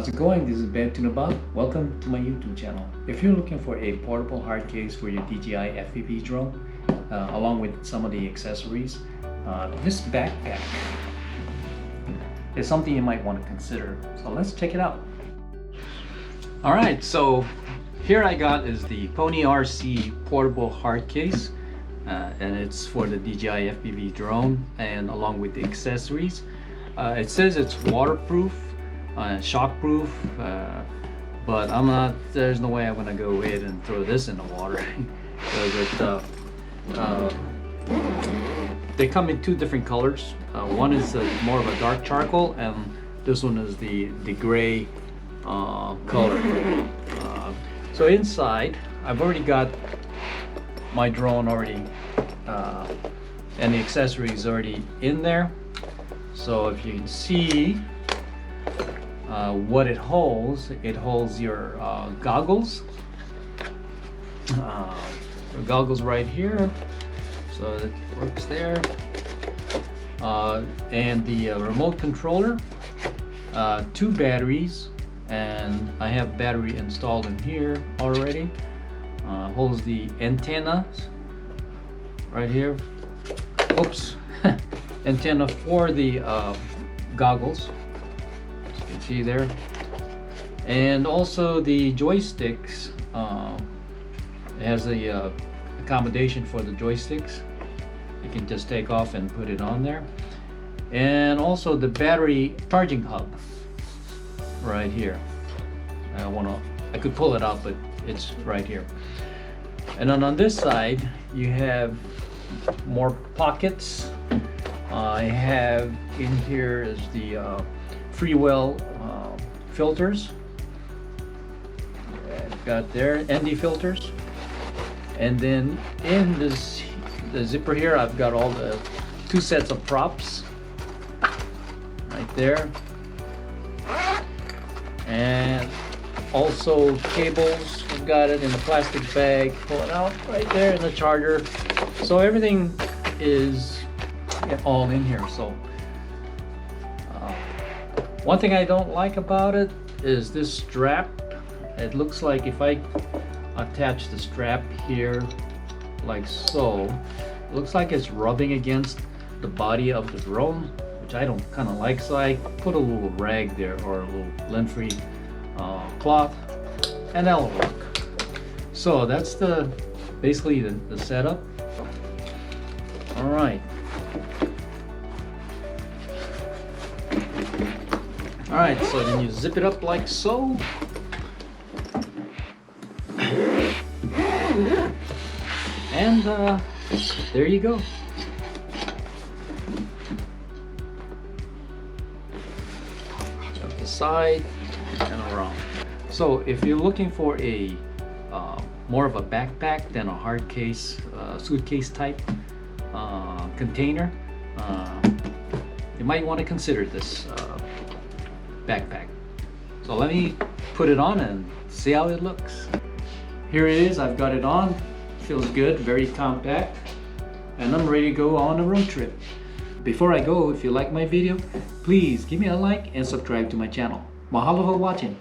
How's it going? This is Ben Tunabab. Welcome to my YouTube channel. If you're looking for a portable hard case for your DJI FPV drone, along with some of the accessories, this backpack is something you might want to consider. So let's check it out. Alright, so here I got is the Pony RC portable hard case, and it's for the DJI FPV drone, and along with the accessories. It says it's waterproof, shockproof, but there's no way I'm gonna go ahead and throw this in the water because they come in two different colors. One is more of a dark charcoal, and this one is the gray color. So inside, I've already got my drone already, and the accessories already in there. So if you can see what it holds your goggles. The goggles right here, so it works there. And the remote controller, 2 batteries, and I have battery installed in here already. Holds the antennas right here. Oops. Antenna for the goggles, as you can see there, and also the joysticks. It has a accommodation for the joysticks. You can just take off and put it on there, and also the battery charging hub right here. I could pull it out, but it's right here. And then on this side you have more pockets. I have in here is the free well filters. I've got there ND filters, and then in the zipper here I've got all the 2 sets of props right there, and also cables. I've got it in a plastic bag. Pull it out right there in the charger. So everything is all in here. So one thing I don't like about it is this strap. It looks like if I attach the strap here like so, it looks like it's rubbing against the body of the drone, which I don't kind of like. So I put a little rag there, or a little lint-free cloth, and that'll work. So that's basically the setup. All right. Alright, so then you zip it up like so. And there you go. Jump aside and around. So if you're looking for a more of a backpack than a hard case, suitcase type container, you might want to consider this backpack. So let me put it on and see how it looks. Here it is. I've got it on. Feels good, very compact, and I'm ready to go on a road trip. Before I go, if you like my video, please give me a like and subscribe to my channel. Mahalo for watching.